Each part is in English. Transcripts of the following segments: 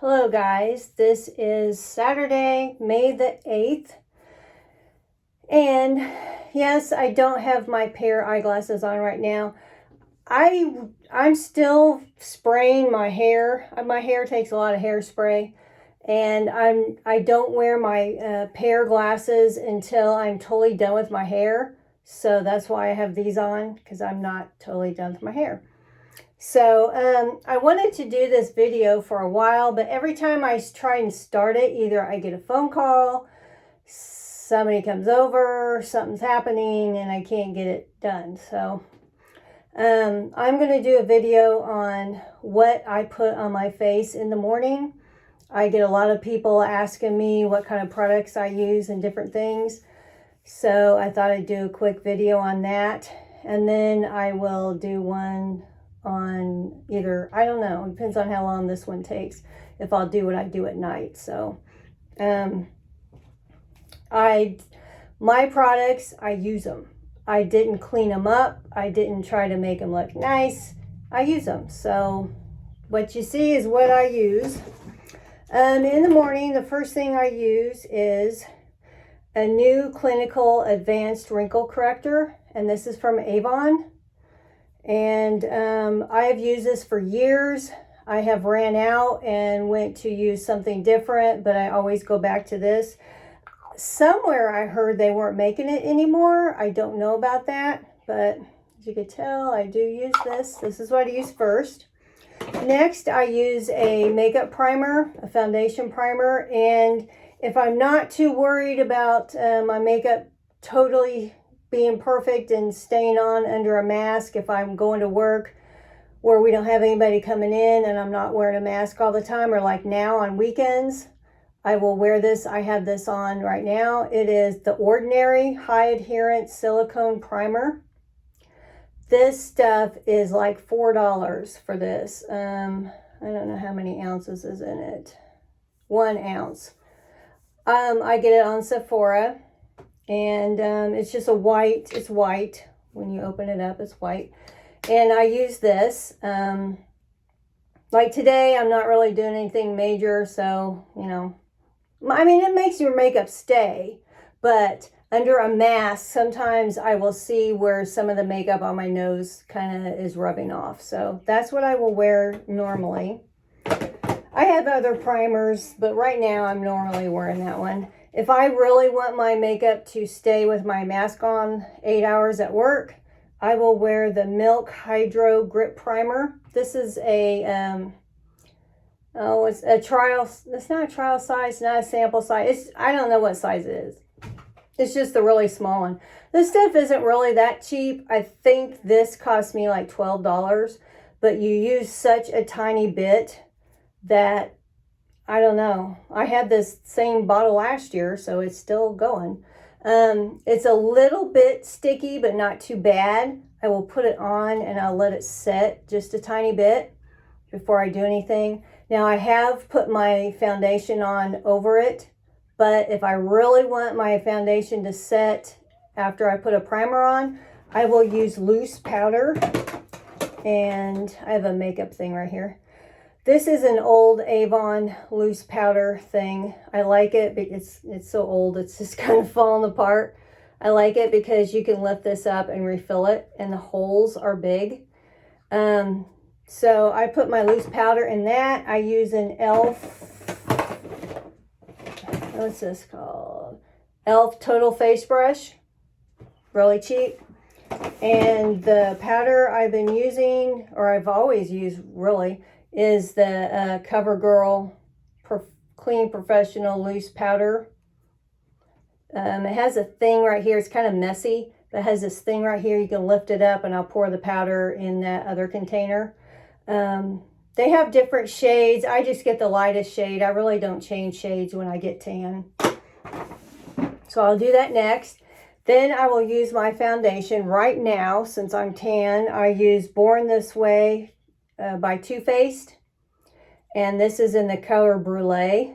Hello guys, this is Saturday, May the 8th, and yes, I don't have my pair eyeglasses on right now. I'm still spraying my hair. My hair takes a lot of hairspray, and I don't wear my pair glasses until I'm totally done with my hair. So that's why I have these on, because I'm not totally done with my hair. So I wanted to do this video for a while, but every time I try and start it, either I get a phone call, somebody comes over, something's happening, and I can't get it done. So I'm going to do a video on what I put on my face in the morning. I get a lot of people asking me what kind of products I use and different things. So I thought I'd do a quick video on that. And then I will do one on either, I don't know, it depends on how long this one takes, if I'll do what I do at night. So my products, I use them. I didn't clean them up. I didn't try to make them look nice. I use them. So what you see is what I use. In the morning, the first thing I use is a new Clinical Advanced Wrinkle Corrector, and this is from Avon. And I have used this for years. I have ran out and went to use something different, but I always go back to this. Somewhere I heard they weren't making it anymore. I don't know about that, but as you can tell, I do use this. This is what I use first. Next, I use a makeup primer, a foundation primer, and if I'm not too worried about my makeup totally being perfect and staying on under a mask, if I'm going to work where we don't have anybody coming in and I'm not wearing a mask all the time, or like now on weekends, I will wear this. I have this on right now. It is the Ordinary High Adherence Silicone Primer. This stuff is like $4 for this. I don't know how many ounces is in it. 1 ounce. I get it on Sephora. And it's just it's white. When you open it up, it's white. And I use this. Like today, I'm not really doing anything major. So, you know, I mean, it makes your makeup stay. But under a mask, sometimes I will see where some of the makeup on my nose kind of is rubbing off. So that's what I will wear normally. I have other primers, but right now I'm normally wearing that one. If I really want my makeup to stay with my mask on 8 hours at work, I will wear the Milk Hydro Grip Primer. This is it's a trial. It's not a trial size, not a sample size. I don't know what size it is. It's just the really small one. This stuff isn't really that cheap. I think this cost me like $12, but you use such a tiny bit that, I don't know. I had this same bottle last year, so it's still going. It's a little bit sticky, but not too bad. I will put it on and I'll let it set just a tiny bit before I do anything. Now I have put my foundation on over it, but if I really want my foundation to set after I put a primer on, I will use loose powder. And I have a makeup thing right here. This is an old Avon loose powder thing. I like it because it's so old, it's just kind of falling apart. I like it because you can lift this up and refill it, and the holes are big. So I put my loose powder in that. I use an e.l.f. What's this called? e.l.f. Total Face Brush. Really cheap. And the powder I've been using, or I've always used really, is the CoverGirl Clean Professional Loose Powder. It has a thing right here. It's kind of messy, but it has this thing right here. You can lift it up and I'll pour the powder in that other container. They have different shades. I just get the lightest shade. I really don't change shades when I get tan. So I'll do that next. Then I will use my foundation. Right now, since I'm tan, I use Born This Way by Too Faced, and this is in the color Brulee.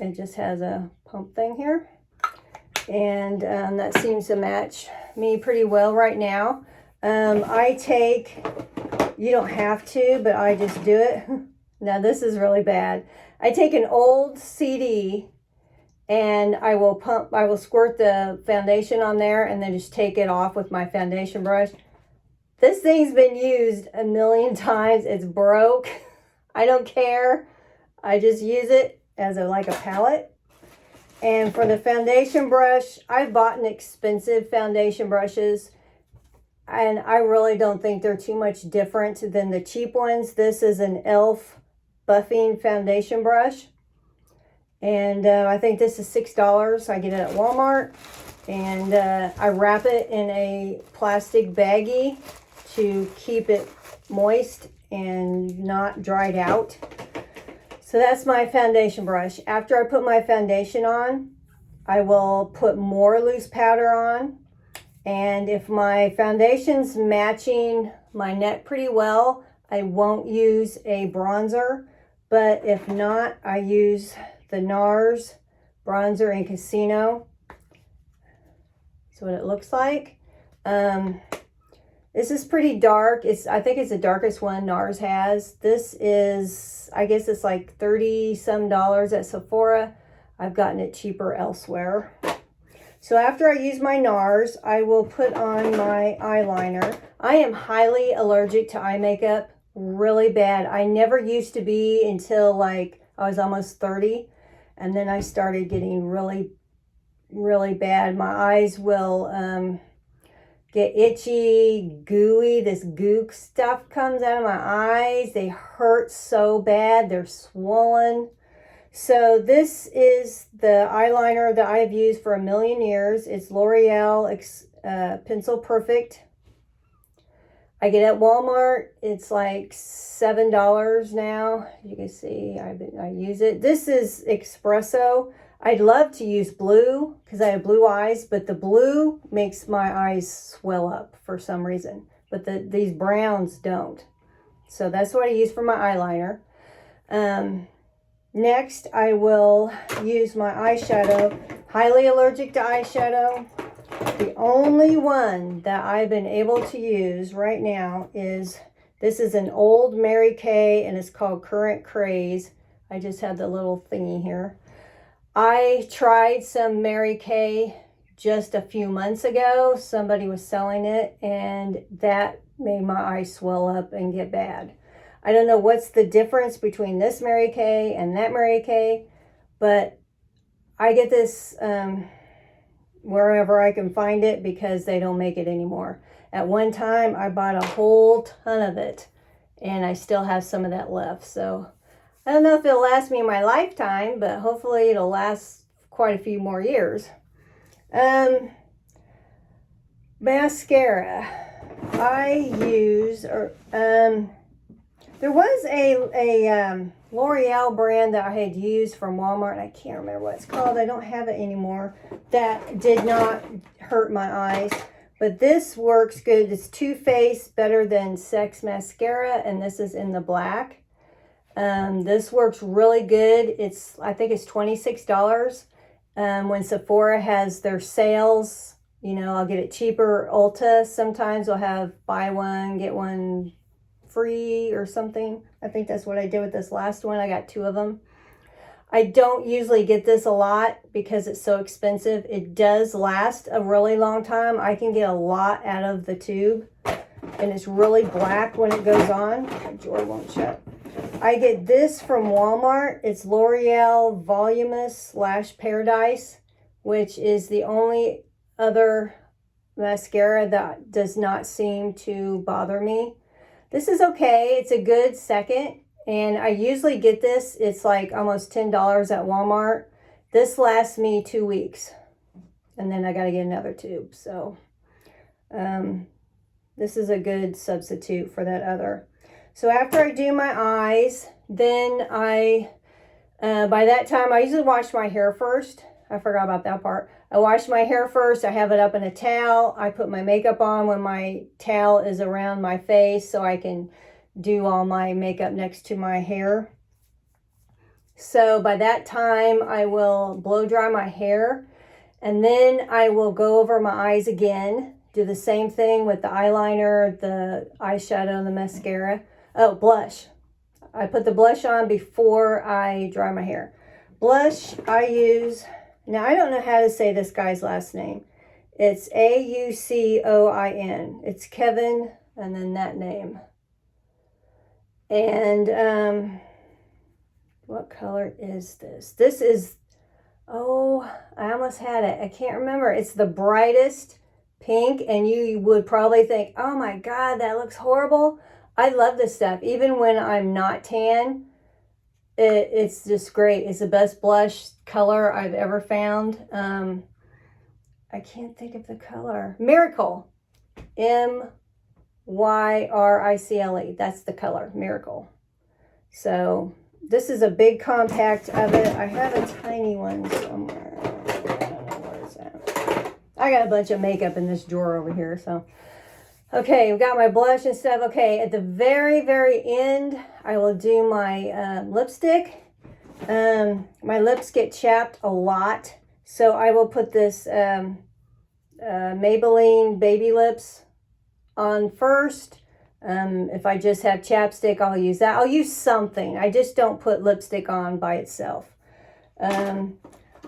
It just has a pump thing here, and that seems to match me pretty well right now. I take, you don't have to, but I just do it. Now this is really bad. I take an old CD and I will squirt the foundation on there and then just take it off with my foundation brush. This thing's been used a million times. It's broke. I don't care. I just use it as like a palette. And for the foundation brush, I've bought an expensive foundation brushes, and I really don't think they're too much different than the cheap ones. This is an e.l.f. buffing foundation brush. And I think this is $6. I get it at Walmart. And I wrap it in a plastic baggie to keep it moist and not dried out. So that's my foundation brush. After I put my foundation on, I will put more loose powder on. And if my foundation's matching my neck pretty well, I won't use a bronzer. But if not, I use the NARS bronzer in Casino. That's what it looks like. This is pretty dark. I think it's the darkest one NARS has. This is, I guess it's like 30 some dollars at Sephora. I've gotten it cheaper elsewhere. So after I use my NARS, I will put on my eyeliner. I am highly allergic to eye makeup, really bad. I never used to be until like I was almost 30. And then I started getting really, really bad. My eyes will get itchy, gooey. This gook stuff comes out of my eyes. They hurt so bad. They're swollen. So this is the eyeliner that I've used for a million years. It's L'Oreal Pencil Perfect. I get it at Walmart. It's like $7 now. You can see I use it. This is espresso. I'd love to use blue because I have blue eyes, but the blue makes my eyes swell up for some reason. But these browns don't. So that's what I use for my eyeliner. Next, I will use my eyeshadow. Highly allergic to eyeshadow. The only one that I've been able to use right now is, this is an old Mary Kay and it's called Current Craze. I just have the little thingy here. I tried some Mary Kay just a few months ago. Somebody was selling it and that made my eyes swell up and get bad. I don't know what's the difference between this Mary Kay and that Mary Kay, but I get this wherever I can find it because they don't make it anymore. At one time, I bought a whole ton of it and I still have some of that left. So I don't know if it'll last me my lifetime, but hopefully it'll last quite a few more years. Mascara. I use, there was a L'Oreal brand that I had used from Walmart. I can't remember what it's called. I don't have it anymore. That did not hurt my eyes. But this works good. It's Too Faced Better Than Sex Mascara. And this is in the black. This works really good. I think it's $26. When Sephora has their sales, you know, I'll get it cheaper. Ulta sometimes will have buy one, get one free or something. I think that's what I did with this last one. I got 2 of them. I don't usually get this a lot because it's so expensive. It does last a really long time. I can get a lot out of the tube and it's really black when it goes on. My drawer won't shut. I get this from Walmart. It's L'Oreal Voluminous Lash Paradise, which is the only other mascara that does not seem to bother me. This is okay. It's a good second. And I usually get this. It's like almost $10 at Walmart. This lasts me 2 weeks. And then I got to get another tube. So this is a good substitute for that other. So after I do my eyes, then by that time, I usually wash my hair first. I forgot about that part. I wash my hair first. I have it up in a towel. I put my makeup on when my towel is around my face so I can do all my makeup next to my hair. So by that time, I will blow dry my hair and then I will go over my eyes again. Do the same thing with the eyeliner, the eyeshadow, and the mascara. Oh, blush. I put the blush on before I dry my hair. Blush I use, now I don't know how to say this guy's last name. It's Aucoin. It's Kevin and then that name. And what color is this? This is, oh, I almost had it. I can't remember. It's the brightest pink, and you would probably think, oh my God, that looks horrible. I love this stuff. Even when I'm not tan, it's just great. It's the best blush color I've ever found. I can't think of the color. Miracle. Myricl. That's the color, Miracle. So this is a big compact of it. I have a tiny one somewhere. I don't know where it's at. I got a bunch of makeup in this drawer over here. So, okay, we got my blush and stuff. Okay, at the very, very end, I will do my lipstick. My lips get chapped a lot. So I will put this Maybelline Baby Lips on first. If I just have chapstick, I'll use that. I'll use something. I just don't put lipstick on by itself. I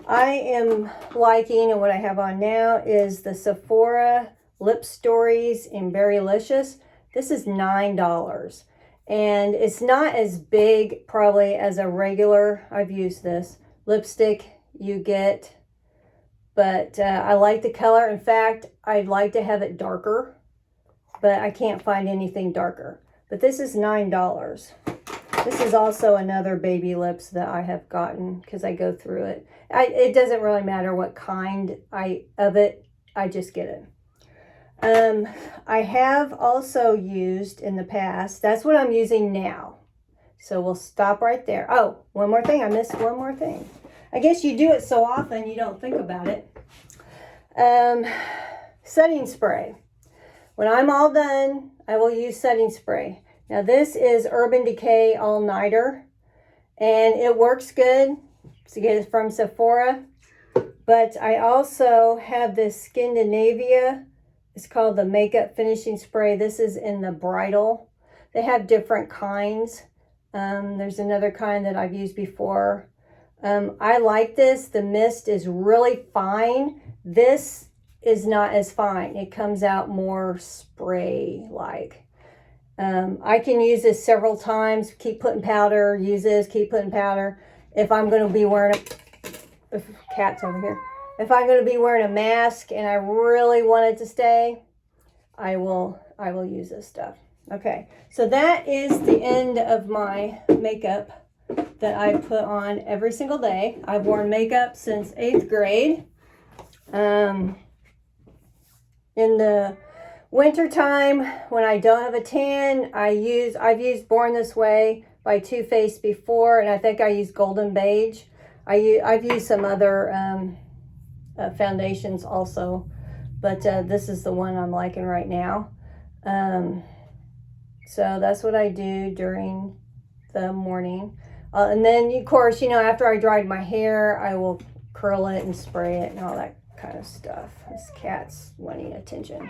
am liking, and what I have on now is the Sephora Lip Stories in Berrylicious. This is $9. And it's not as big probably as a regular, I've used this, lipstick you get. But I like the color. In fact, I'd like to have it darker, but I can't find anything darker. But this is $9. This is also another Baby Lips that I have gotten because I go through it. It doesn't really matter what kind of it, I just get it. I have also used in the past, that's what I'm using now. So we'll stop right there. Oh, one more thing. I missed one more thing. I guess you do it so often you don't think about it. Setting spray. When I'm all done, I will use setting spray. Now this is Urban Decay All Nighter, and it works good to get it from Sephora. But I also have this Scandinavia. It's called the Makeup Finishing Spray. This is in the bridal. They have different kinds. There's another kind that I've used before. I like this. The mist is really fine. This is not as fine. It comes out more spray-like. I can use this several times. Keep putting powder. Use this. Keep putting powder. If I'm going to be wearing cat's over here. If I'm going to be wearing a mask and I really want it to stay, I will use this stuff. Okay, so that is the end of my makeup that I put on every single day. I've worn makeup since 8th grade. In the winter time, when I don't have a tan, I've used Born This Way by Too Faced before, and I think I used Golden Beige. I've used some other foundations also, but this is the one I'm liking right now. So that's what I do during the morning. And then, of course, you know, after I dried my hair, I will curl it and spray it and all that kind of stuff. This cat's wanting attention.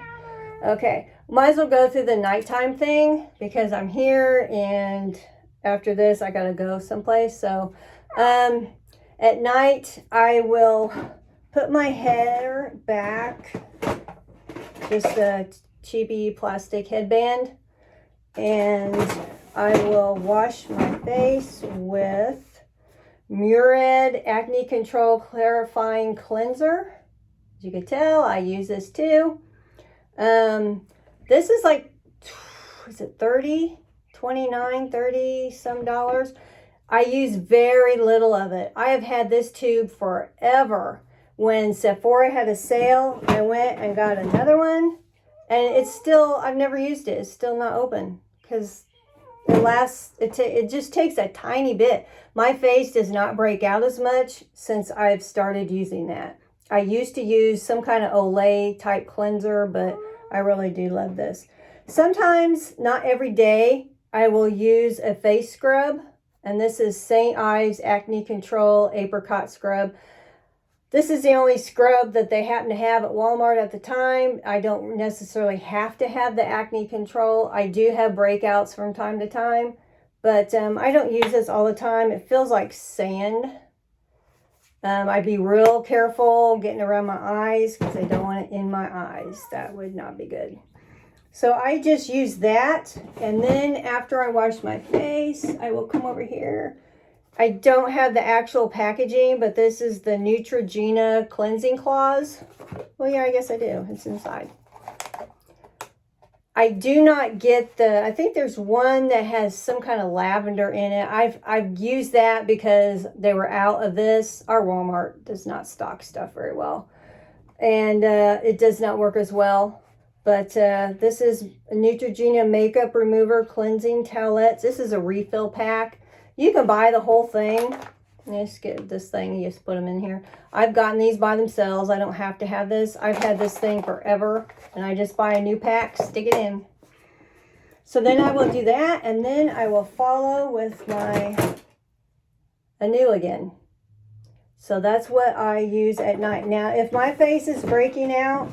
Okay, might as well go through the nighttime thing because I'm here, and after this I gotta go someplace. So at night I will put my hair back, just a cheapy plastic headband, and I will wash my face with Murad Acne Control Clarifying Cleanser. As you can tell, I use this too. This is like, is it 30, 29, 30 some dollars? I use very little of it. I have had this tube forever. When Sephora had a sale, I went and got another one, and it's still, I've never used it. It's still not open because it just takes a tiny bit. My face does not break out as much since I've started using that. I used to use some kind of Olay type cleanser, but I really do love this. Sometimes, not every day, I will use a face scrub, and this is St. Ives Acne Control Apricot Scrub. This is the only scrub that they happen to have at Walmart at the time. I don't necessarily have to have the acne control. I do have breakouts from time to time, But I don't use this all the time. It feels like sand. I'd be real careful getting around my eyes because I don't want it in my eyes. That would not be good. So I just use that. And then after I wash my face, I will come over here. I don't have the actual packaging, but this is the Neutrogena cleansing cloths. Well, yeah, I guess I do. It's inside. I do not get I think there's one that has some kind of lavender in it. I've used that because they were out of this. Our Walmart does not stock stuff very well. And it does not work as well. But this is a Neutrogena Makeup Remover Cleansing Towelettes. This is a refill pack. You can buy the whole thing. Just get this thing, you just put them in here. I've gotten these by themselves. I don't have to have this. I've had this thing forever, and I just buy a new pack, stick it in. So then I will do that, and then I will follow with my Anew again. So that's what I use at night. Now, if my face is breaking out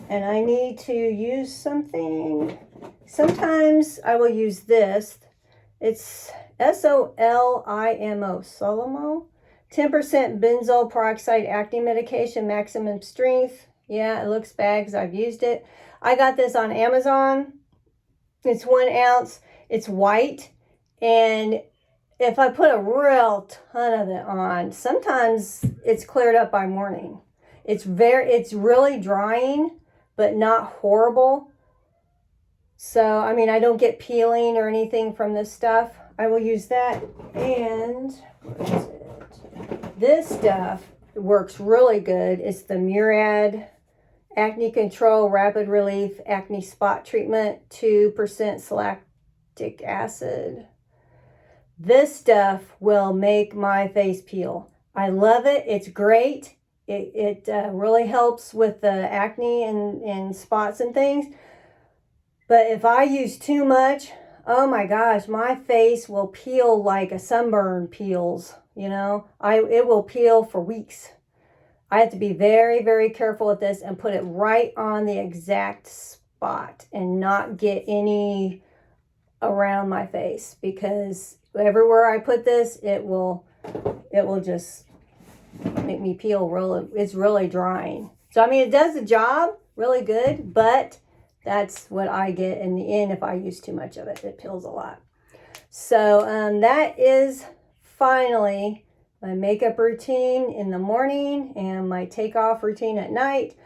and I need to use something, sometimes I will use this. It's Solimo, Solimo, 10% benzoyl peroxide acne medication, maximum strength. Yeah, it looks bad because I've used it. I got this on Amazon. It's 1 ounce. It's white. And if I put a real ton of it on, sometimes it's cleared up by morning. It's really drying, but not horrible. So, I mean, I don't get peeling or anything from this stuff. I will use that. And what is it? This stuff works really good. It's the Murad Acne Control Rapid Relief Acne Spot Treatment, 2% lactic acid. This stuff will make my face peel. I love it. It's great. It really helps with the acne and spots and things. But if I use too much, oh my gosh, my face will peel like a sunburn peels, you know. It will peel for weeks. I have to be very, very careful with this and put it right on the exact spot and not get any around my face, because everywhere I put this, it will just make me peel it's really drying. So, I mean, it does the job really good, but that's what I get in the end if I use too much of it. It peels a lot. So that is finally my makeup routine in the morning and my takeoff routine at night.